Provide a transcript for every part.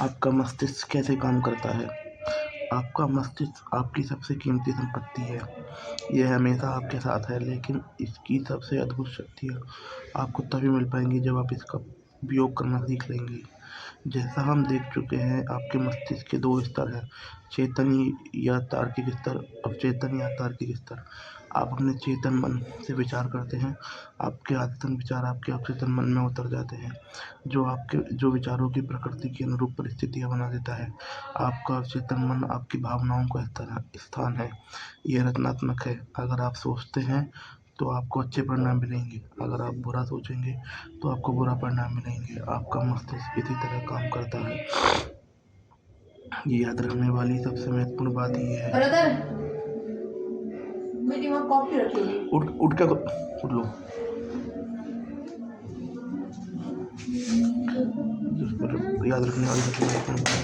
आपका मस्तिष्क कैसे काम करता है? आपका मस्तिष्क आपकी सबसे कीमती संपत्ति है। यह हमेशा आपके साथ है, लेकिन इसकी सबसे अद्भुत शक्तियाँ आपको तभी मिल पाएंगी जब आप इसका उपयोग करना सीख लेंगे। जैसा हम देख चुके हैं, आपके मस्तिष्क के दो स्तर हैं, चेतन या तार्किक स्तर, अवचेतन या तार्किक स्तर। आप अपने चेतन मन से विचार करते हैं, आपके आचेतन विचार आपके अवचेतन मन में उतर जाते हैं, जो विचारों की प्रकृति के अनुरूप परिस्थितियाँ बना देता है। आपका अवचेतन मन आपकी भावनाओं का स्थान है। यह रचनात्मक है। अगर आप सोचते हैं तो आपको अच्छे परिणाम मिलेंगे, अगर आप बुरा सोचेंगे तो आपको बुरा परिणाम मिलेंगे। आपका मस्तिष्क इसी तरह काम करता है। ये याद रखने वाली सबसे महत्वपूर्ण बात यह है। मेरी वहाँ कॉफी रखी होगी। उठ लो। याद रखने वाली सबसे महत्वपूर्ण बात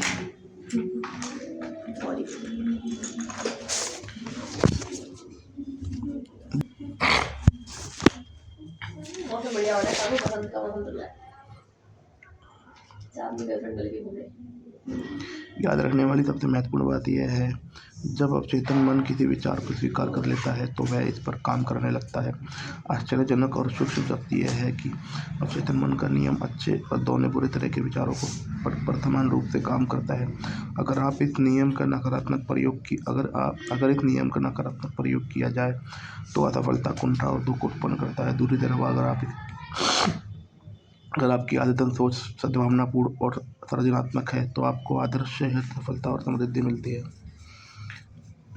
याद रखने वाली सबसे महत्वपूर्ण बात यह है, जब अवचेतन मन किसी विचार को स्वीकार कर लेता है तो वह इस पर काम करने लगता है। आश्चर्यजनक और सूक्ष्म सत्य यह है कि अवचेतन मन का नियम अच्छे और दोनों बुरे तरह के विचारों पर समान रूप से काम करता है। अगर इस नियम का नकारात्मक प्रयोग किया जाए तो असफलता, कुंठा और दुख उत्पन्न करता है। दूसरी तरफ अगर आपकी आदतन सोच सद्भावनापूर्ण और सृजनात्मक है तो आपको आदर्श सफलता और समृद्धि मिलती है।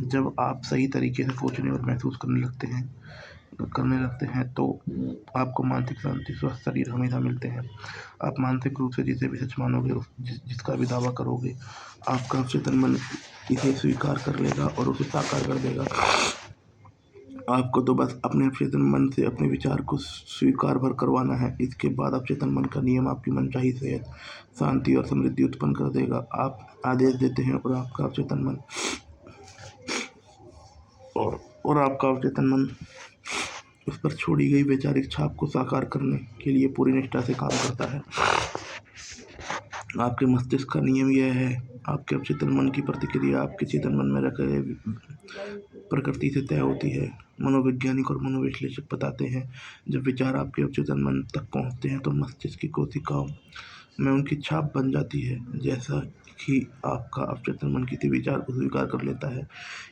जब आप सही तरीके से सोचने और महसूस करने लगते हैं तो आपको मानसिक शांति, स्वस्थ शरीर हमेशा मिलते हैं। आप मानसिक रूप से जिसे भी सच मानोगे, जिसका भी दावा करोगे, आपका अवचेतन मन इसे स्वीकार कर लेगा और उसे साकार कर देगा। आपको तो बस अपने अवचेतन मन से अपने विचार को स्वीकार भर करवाना है। इसके बाद अवचेतन मन का नियम आपकी मनचाही सेहत, शांति और समृद्धि उत्पन्न कर देगा। आप आदेश देते हैं और आपका अवचेतन मन उस पर छोड़ी गई वैचारिक छाप को साकार करने के लिए पूरी निष्ठा से काम करता है। आपके मस्तिष्क का नियम यह है, आपके अवचेतन मन की प्रतिक्रिया आपके चेतन मन में रखे प्रकृति से तय होती है। मनोवैज्ञानिक और मनोविश्लेषक बताते हैं, जब विचार आपके अवचेतन मन तक पहुंचते हैं तो मस्तिष्क की कोशिकाओं में उनकी छाप बन जाती है। जैसा कि आपका अवचेतन मन किसी विचार को स्वीकार कर लेता है,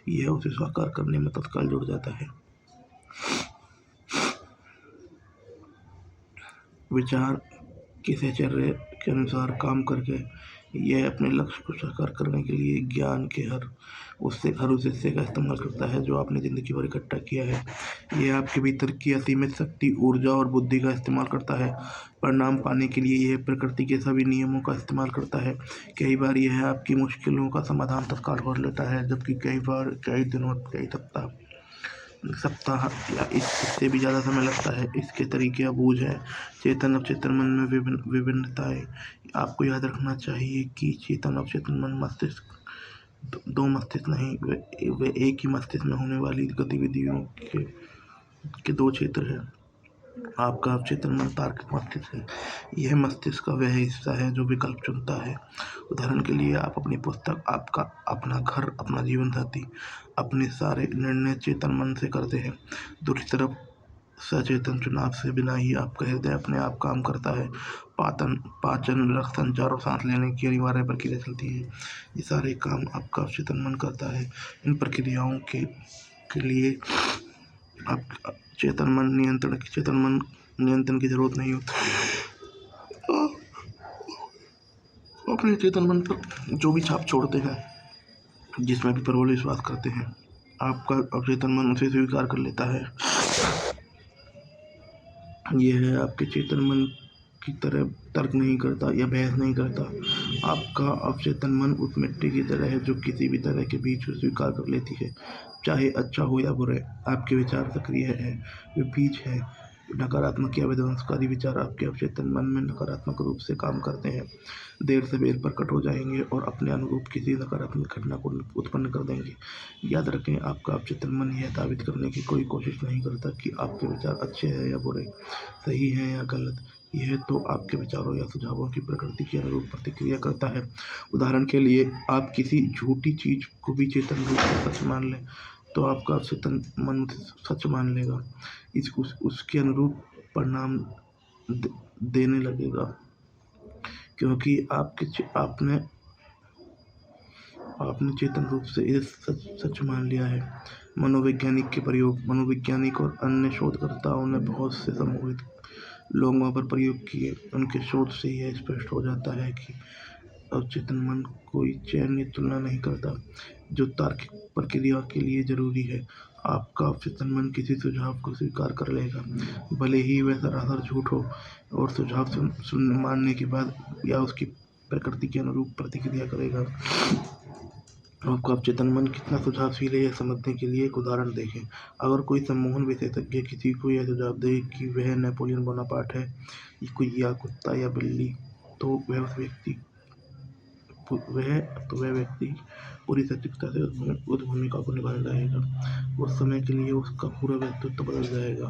यह उसे साकार करने में तत्काल जुड़ जाता है। विचार के साहचर्य के अनुसार काम करके यह अपने लक्ष्य को साकार करने के लिए ज्ञान के हर उस हिस्से का इस्तेमाल करता है जो आपने ज़िंदगी भर इकट्ठा किया है। यह आपके भीतर की असीमित शक्ति, ऊर्जा और बुद्धि का इस्तेमाल करता है। परिणाम पाने के लिए यह प्रकृति के सभी नियमों का इस्तेमाल करता है। कई बार यह आपकी मुश्किलों का समाधान तत्काल कर लेता है, जबकि कई बार कई दिनों, कई सप्ताह या इससे भी ज़्यादा समय लगता है। इसके तरीके अबूझ हैं। चेतन अवचेतन मन में विभिन्नताएं। आपको याद रखना चाहिए कि चेतन अवचेतन मन मस्तिष्क दो मस्तिष्क नहीं, वे एक ही मस्तिष्क में होने वाली गतिविधियों के दो क्षेत्र हैं। आपका अवचेतन मन तार्किक मस्तिष्क है। यह मस्तिष्क का वह हिस्सा है जो विकल्प चुनता है। उदाहरण के लिए, आप अपनी पुस्तक, आपका अपना घर, अपना जीवन साथी, अपने सारे निर्णय चेतन मन से करते हैं। दूसरी तरफ सचेतन चुनाव से बिना ही आपका हृदय अपने आप काम करता है। पाचन, रक्त संचार और सांस लेने की अनिवार्य प्रक्रिया चलती है। ये सारे काम आपका अवचेतन मन करता है। इन प्रक्रियाओं के लिए आप चेतन मन नियंत्रण की जरूरत नहीं होती। अपने चेतन मन पर जो भी छाप छोड़ते हैं, जिसमें भी प्रबल विश्वास करते हैं, आपका अवचेतन मन उसे स्वीकार कर लेता है। यह आपके चेतन मन की तरह तर्क नहीं करता या बहस नहीं करता। आपका अवचेतन मन उस मिट्टी की तरह है जो किसी भी तरह के बीज को स्वीकार कर लेती है, चाहे अच्छा हो या बुरा। आपके विचार सक्रिय है, वे बीज है। नकारात्मक या विध्वंसकारी विचार आपके अवचेतन मन में नकारात्मक रूप से काम करते हैं, देर से बेर प्रकट हो जाएंगे और अपने अनुरूप किसी नकारात्मक घटना को उत्पन्न कर देंगे। याद रखें, आपका अवचेतन मन यह साबित करने की कोई कोशिश नहीं करता कि आपके विचार अच्छे हैं या बुरे, सही हैं या गलत। यह तो आपके विचारों या सुझावों की प्रकृति के अनुरूप प्रतिक्रिया करता है। उदाहरण के लिए, आप किसी झूठी चीज को भी चेतन रूप से सच मान लें, तो आपका अवचेतन मन उसे सच मान लेगा, उसके अनुरूप परिणाम देने लगेगा, क्योंकि आपने चेतन रूप से इसे सच मान लिया है। मनोवैज्ञानिक और अन्य शोधकर्ताओं ने बहुत से सम्मोहित लोगों पर प्रयोग किए। उनके शोध से यह स्पष्ट हो जाता है कि अवचेतन मन कोई चयन या तुलना नहीं करता, जो तार्किक प्रक्रिया के लिए जरूरी है। आपका अवचेतन मन किसी सुझाव को स्वीकार कर लेगा, भले ही वह सरासर झूठ हो, और सुझाव मानने के बाद या उसकी प्रकृति के अनुरूप प्रतिक्रिया करेगा। आपका अवचेतन मन कितना सुझावशील है, यह समझने के लिए एक उदाहरण देखें। अगर कोई सम्मोहन विशेषज्ञ किसी को यह सुझाव दे कि वह नेपोलियन बोनापार्ट है, या कुत्ता या बिल्ली, तो वह व्यक्ति पूरी सटीकता से उस भूमिका को निभाने लगेगा। उस समय के लिए उसका पूरा व्यक्तित्व बदल जाएगा।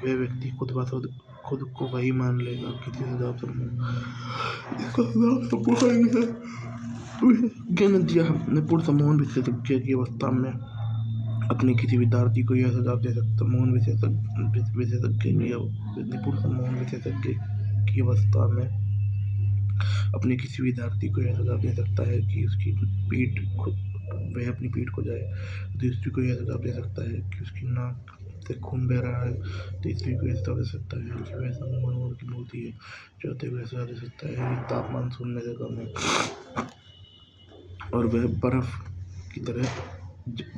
वह व्यक्ति खुद को वही मान लेगा। किसी सुझाव निपुण सम्मोहन विशेषज्ञ की अवस्था में अपने किसी विद्यार्थी को यह सुझाव दे सकता निपुण सम्मोहन विशेषज्ञ की अवस्था में अपने किसी विद्यार्थी को यह सुझाव दे सकता है कि वह अपनी पीठ को जाए। दूसरी को यह सुझाव दे सकता है कि उसकी नाक से खून बह रहा है। तीसरी को यह सुझाव दे सकता है कि वह मनोबल की मूर्ति है। चौथे को यह सुझाव दे सकता है कि तापमान शून्य से कम है और वह बर्फ की तरह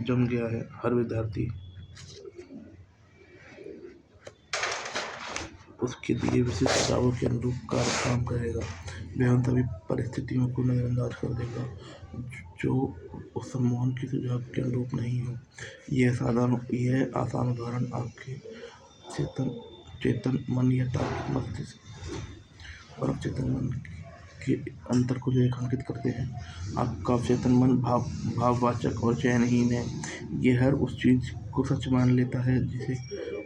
जम गया है। हर विद्यार्थी उसके दिए विशिष्ट सुझावों के अनुरूप काम करेगा। वह उन सभी परिस्थितियों को नजरअंदाज कर देगा जो उस सम्मोहन के सुझाव के अनुरूप नहीं हो। यह आसान उदाहरण आपके चेतन मन या तार्किक मस्तिष्क और अवचेतन मन के अंतर को रेखांकित करते हैं। आपका अवचेतन मन भाववाचक और चयनहीन है। यह हर उस चीज को सच मान लेता है जिसे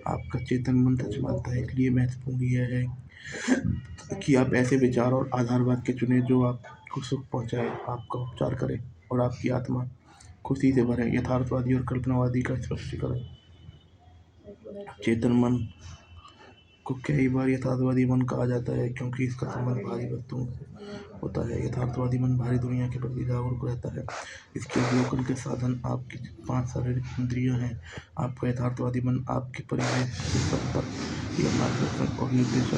आपका चेतन मन सच मानता है। इसलिए महत्वपूर्ण यह है कि आप ऐसे विचार और आधार वाक्य चुनें जो आपको सुख पहुंचाए, आपका उपचार करे और आपकी आत्मा खुशी से भरे। यथार्थवादी और कल्पनावादी का स्पष्टीकरण। चेतन मन को कई बार यथार्थवादी मन कहा जाता है क्योंकि इसका संबंध भारी वस्तुओं से होता है। यथार्थवादी मन भारी दुनिया के प्रति जागरूक रहता है। इसके अवलोकन के साधन आपकी 5 शारीरिक इंद्रियां हैं। आपका यथार्थवादी मन आपके परिवेश से संपर्क या मार्गदर्शन और निर्देशन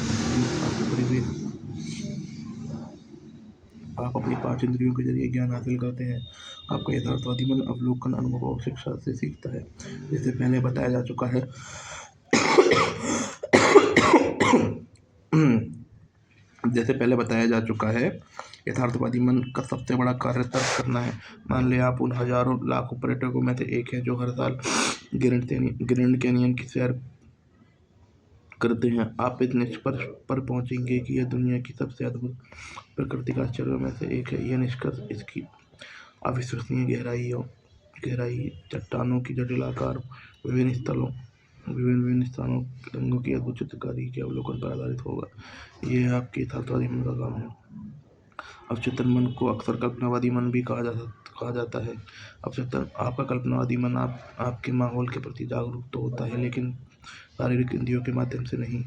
आप अपनी 5 इंद्रियों के जरिए ज्ञान हासिल करते हैं। आपका यथार्थवादी मन अवलोकन, अनुभव और शिक्षा से सीखता है। जैसे पहले बताया जा चुका है यथार्थवादी मन का सबसे बड़ा कार्य तर्क करना है। मान लें आप उन हजारों लाखों पर्यटकों में से एक हैं जो हर साल ग्रैंड कैनियन की सैर करते हैं। आप इस निष्कर्ष पर पहुंचेंगे कि यह दुनिया की सबसे अद्भुत प्राकृतिक आश्चर्यों में से एक है। यह निष्कर्ष इसकी अविश्वसनीय गहराई, चट्टानों की जटिल आकार, विभिन्न स्थानों के रंगों की अद्भुत चित्रकारी के अवलोकन पर आधारित होगा। यह आपके यथार्थवादी मन का काम है। अवचेतन मन को अक्सर कल्पनावादी मन भी कहा जाता है। आपका कल्पनावादी मन आपके माहौल के प्रति जागरूक तो होता है, लेकिन शारीरिक इंद्रियों के माध्यम से नहीं।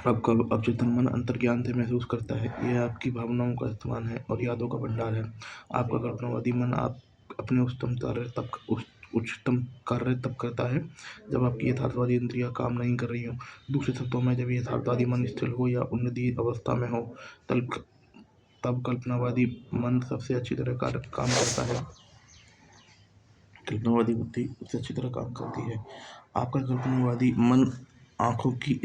आपका अवचेतन मन अंतर्ज्ञान से महसूस करता है। यह आपकी भावनाओं का इस्तेमाल है और यादों का भंडार है। आपका कल्पनावादी मन अपने उच्चतम कार्य तब करता है जब आपकी यथार्थवादी इंद्रियां काम नहीं कर रही हो। दूसरे शब्दों में, जब यथार्थवादी मन स्थिर हो या उन्नति अवस्था में हो, तब कल्पनावादी मन सबसे अच्छी तरह काम करता है। कल्पनावादी बुद्धि सबसे अच्छी तरह काम करती है। आपका कल्पनावादी मन आंखों की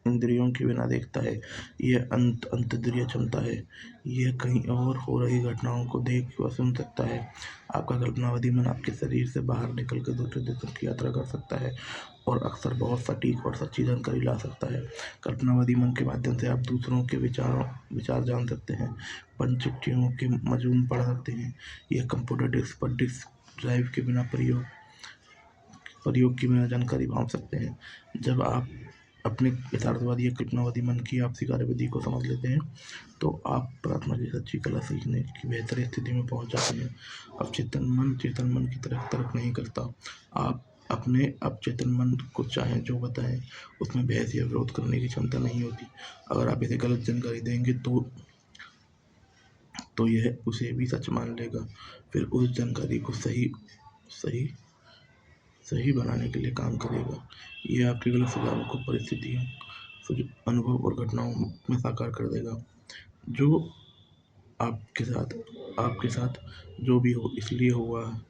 इंद्रियों के बिना देखता है। यह अंतर्दृष्टि क्षमता है। यह कहीं और हो रही घटनाओं को देख व सुन सकता है। आपका कल्पनावादी मन आपके शरीर से बाहर निकलकर दूसरे देशों की यात्रा कर सकता है और अक्सर बहुत सटीक और सच्ची जानकारी ला सकता है। कल्पनावादी मन के माध्यम से आप दूसरों के विचार जान सकते हैं, पंचचिट्ठियों के मजमून पढ़ सकते हैं, यह कंप्यूटर डिस्क पर डिस्क ड्राइव के बिना प्रयोग की बिना जानकारी भांप सकते हैं। जब आप अपने यथार्थवादी या कल्पनावादी मन की आपसी कार्यविधि को समझ लेते हैं, तो आप प्रार्थना की सच्ची कला सीखने की बेहतर स्थिति में पहुंच जाते हैं। अवचेतन मन चेतन मन की तरह तर्क नहीं करता। आप अपने अवचेतन मन को चाहे जो बताएं, उसमें बहस या विरोध करने की क्षमता नहीं होती। अगर आप इसे गलत जानकारी देंगे तो यह उसे भी सच मान लेगा, फिर उस जानकारी को सही सही सही बनाने के लिए काम करेगा। ये आपके गलत सुझावों को परिस्थितियों, अनुभव और घटनाओं में साकार कर देगा। जो आपके साथ जो भी हो इसलिए हुआ है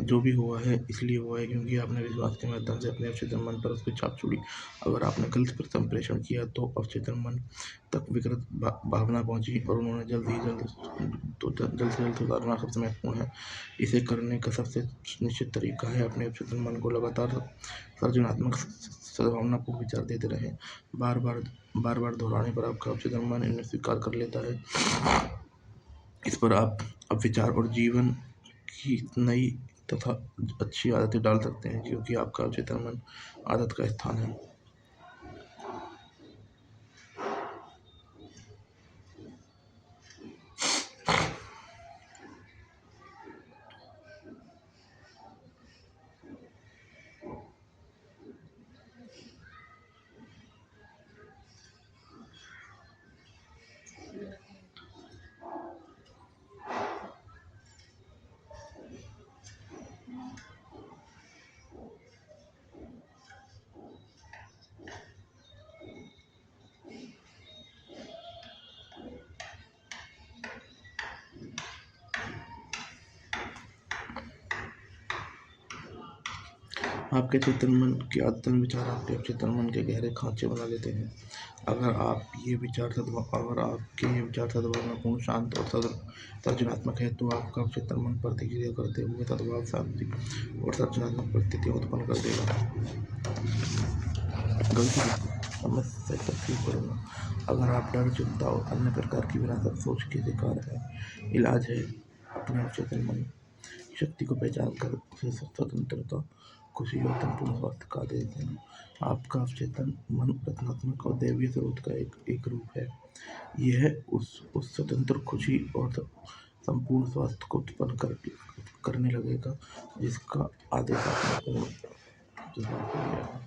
जो भी हुआ है इसलिए हुआ है क्योंकि आपने विश्वास के माध्यम से अपने अवचेतन मन पर उसकी छाप छोड़ी। अगर आपने गलत संप्रेषण किया तो अवचेतन मन तक विकृत भावना पहुंची और उन्होंने जल्द से जल्द सुधारना सबसे महत्वपूर्ण है। इसे करने का सबसे निश्चित तरीका है अपने अवचेतन मन को लगातार सृजनात्मक सद्भावनापूर्ण विचार देते रहें। बार बार दोहराने पर आपका अवचेतन मन इन्हें स्वीकार कर लेता है। इस पर आप अब विचार और जीवन की नई तथा अच्छी आदतें डाल सकते हैं, क्योंकि आपका अवचेतन मन आदत का स्थान है। आपके चेतन मन के अद्यतन विचार आपके अवचेतन मन के गहरे खांचे बना लेते हैं। अगर आपके ये विचार सद्भावनापूर्ण, शांत और सृजनात्मक है, तो आपका अवचेतन मन प्रतिक्रिया करते हुए सद्भाव, शांति और सृजनात्मक परिस्थितियाँ उत्पन्न कर देगा। गलती अब मैं ठीक करूँगा। अगर आप डर, चिंता और अन्य प्रकार की विनाशक सोच के शिकार हैं, इलाज है अपने अवचेतन मन की शक्ति को पहचान कर उसे स्वतंत्रता, खुशी और संपूर्ण स्वास्थ्य का आदेश देना। आपका अवचेतन मन रचनात्मक और दैवीय स्रोत का एक रूप है। यह उस स्वतंत्र, खुशी और संपूर्ण स्वास्थ्य को उत्पन्न करने लगेगा जिसका आदेश आपने पूर्ण जवाब दिया है।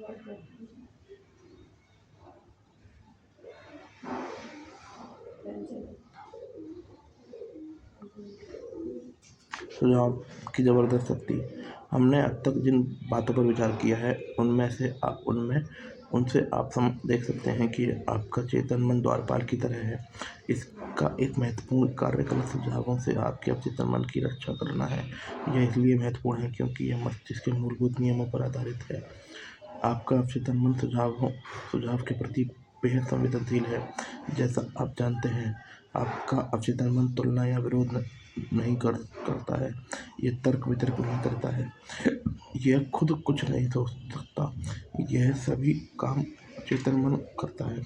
सुझाव की ज़बरदस्त शक्ति। हमने अब तक जिन बातों पर विचार किया है उनसे आप देख सकते हैं कि आपका चेतन मन द्वारपाल की तरह है। इसका एक महत्वपूर्ण कार्य गलत सुझावों से आपके अवचेतन मन की रक्षा करना है। यह इसलिए महत्वपूर्ण है क्योंकि यह मस्तिष्क के मूलभूत नियमों पर आधारित है। आपका अवचेतन मन सुझाव के प्रति बेहद संवेदनशील है। जैसा आप जानते हैं, आपका अवचेतन मन तुलना या विरोध नहीं करता है। यह तर्क वितर्क नहीं करता है। यह खुद कुछ नहीं सोच सकता। यह सभी काम अवचेतन मन करता है।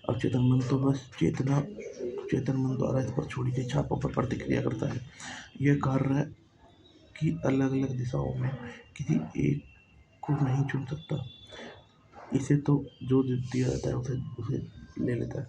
अवचेतन मन तो बस चेतन मन द्वारा इस पर छोड़ी गई छापों पर प्रतिक्रिया करता है। यह कार्य की अलग अलग दिशाओं में किसी एक को नहीं चुन सकता। इसे तो जो दिया जाता है उसे ले लेता है।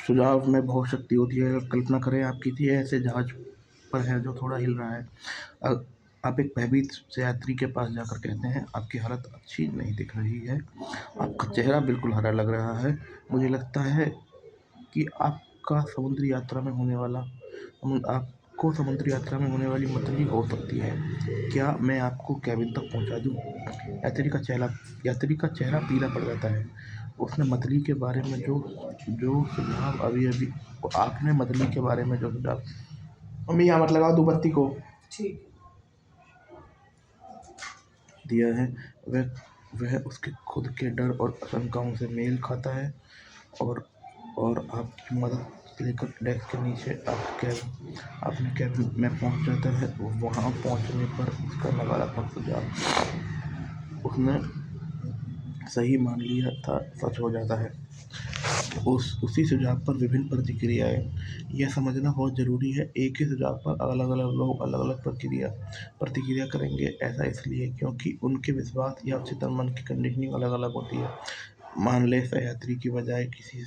सुझाव में बहुत शक्ति होती है। कल्पना करें आप किसी ऐसे जहाज पर हैं जो थोड़ा हिल रहा है। आप एक भयभीत से यात्री के पास जाकर कहते हैं, आपकी हालत अच्छी नहीं दिख रही है, आपका चेहरा बिल्कुल हरा लग रहा है, मुझे लगता है कि आपको समुद्री यात्रा में होने वाली मतली हो सकती है। क्या मैं आपको केबिन तक पहुंचा दूं? यात्री का चेहरा पीला पड़ जाता है। उसने मतली के बारे में जो सुझाव अभी आपने मतली के बारे में जो सुझाव मम्मी यहाँ मत लगा दो बत्ती को ठीक दिया है, वह उसके खुद के डर और आशंकाओं से मेल खाता है। और आपकी मदद लेकर डेस्क के नीचे अपने कैबिन में पहुंच जाता है। वहां पहुंचने पर उसका नकारात्मक सुझाव उसने सही मान लिया था सच हो जाता है। उसी सुझाव पर विभिन्न प्रतिक्रियाएं। यह समझना बहुत ज़रूरी है, एक ही सुझाव पर अलग-अलग लोग अलग-अलग प्रतिक्रिया करेंगे। ऐसा इसलिए क्योंकि उनके विश्वास या अवचेतन मन की कंडीशनिंग अलग-अलग होती है। मान लें सहयात्री की बजाय किसी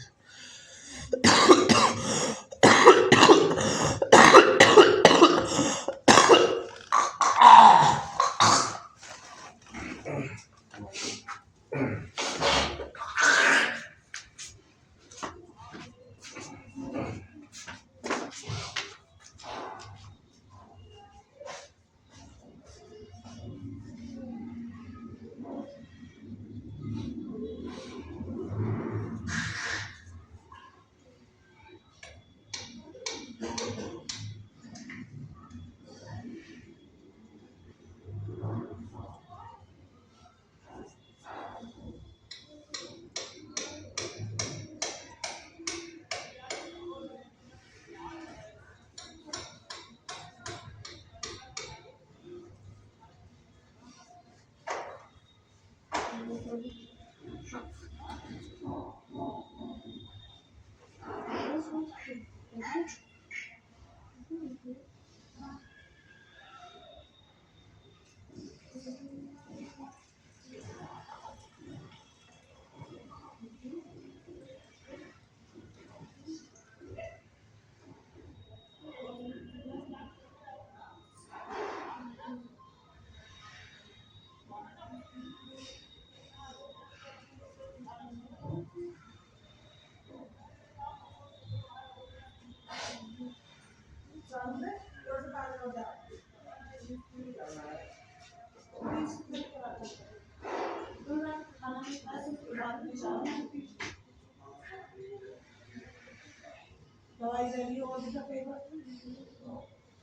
दवाई ले ली और भी पेपर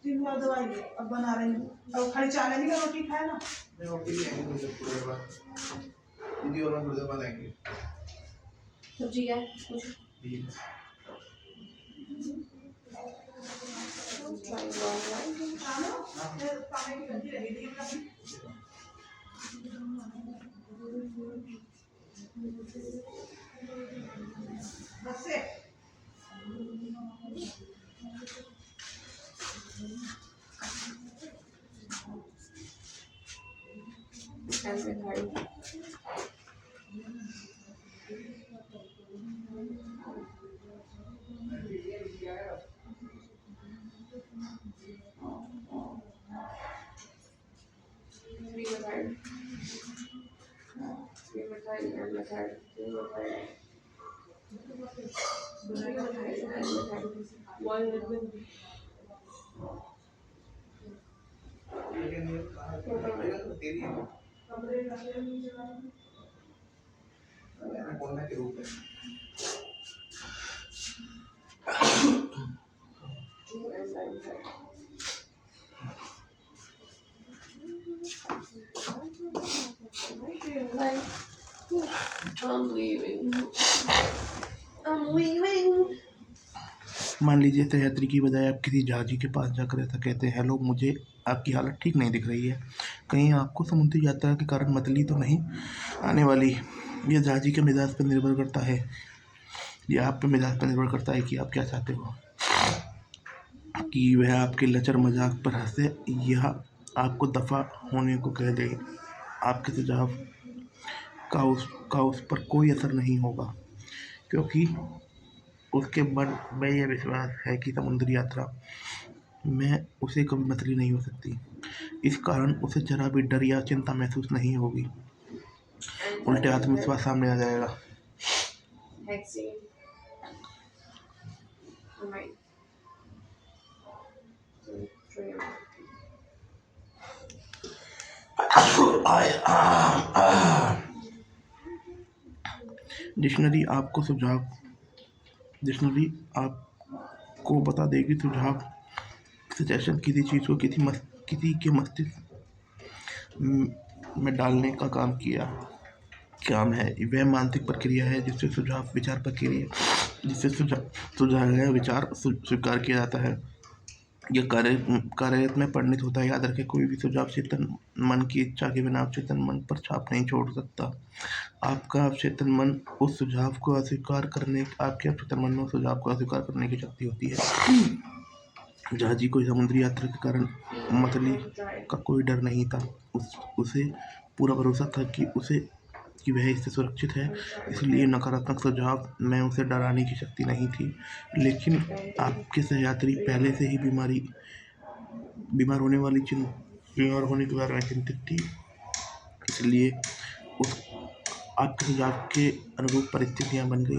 3 बार दवाई ली, अब बना रही हूँ। अब खाली चावल की रोटी खाए ना, मैं रोटी भी आएंगे थोड़ी देर बाद, दीदी और मैं थोड़ी देर बाद आएंगे। सब्जी क्या है कुछ के रूप में मान लीजिए सहयात्री की बजाय आप किसी जहाजी के पास जाकर ऐसा कहते हैं, हेलो, मुझे आपकी हालत ठीक नहीं दिख रही है, कहीं आपको समुद्री यात्रा के कारण मतली तो नहीं आने वाली? यह जहाजी के मिजाज पर निर्भर करता है, यह आप पे मिजाज पर निर्भर करता है कि आप क्या चाहते हो, कि वह आपके लचर मजाक पर हंसे या आपको दफ़ा होने को कह दे। आपके सुझाव का उस पर कोई असर नहीं होगा, क्योंकि उसके मन में यह विश्वास है कि समुद्री यात्रा में उसे कभी मतली नहीं हो सकती। इस कारण उसे जरा भी डर या चिंता महसूस नहीं होगी, उल्टे आत्मविश्वास सामने आ जाएगा। डिक्शनरी आपको बता देगी सुझाव सजेशन किसी चीज़ को किसी के मस्तिष्क में डालने का काम है। वह मानसिक प्रक्रिया है जिससे सुझाया गया विचार स्वीकार किया जाता है। यह कार्यरत में परिणत होता है। याद रखें, कोई भी सुझाव चेतन मन की इच्छा के बिना अवचेतन मन पर छाप नहीं छोड़ सकता। आपका अवचेतन मन उस सुझाव को अस्वीकार करने आपके अवचेतन मन में उस सुझाव को अस्वीकार करने की शक्ति होती है। जहाजी को समुद्री यात्रा के कारण मछली का कोई डर नहीं था। उसे पूरा भरोसा था कि वह इससे सुरक्षित है, इसलिए नकारात्मक सुझाव में उसे डराने की शक्ति नहीं थी। लेकिन आपके सहयात्री पहले से ही बीमार होने के बारे में चिंतित थी, इसलिए आपके सुझाव के अनुरूप परिस्थितियां बन गई।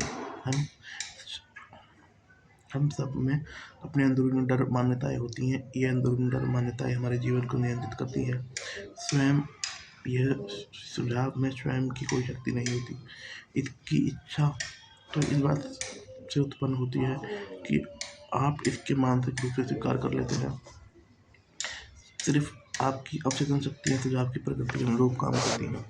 हम सब में अपने अंदरूनी डर मान्यताएं होती हैं। ये अंदरूनी डर मान्यताएं हमारे जीवन को नियंत्रित करती हैं। यह सुझाव में स्वयं की कोई शक्ति नहीं होती। इसकी इच्छा तो इस बात से उत्पन्न होती है कि आप इसके मानसिक रूप से स्वीकार कर लेते हैं। सिर्फ आपकी अवचेतन शक्तियाँ सुझाव की प्रकृति के अनुरूप काम करती हैं।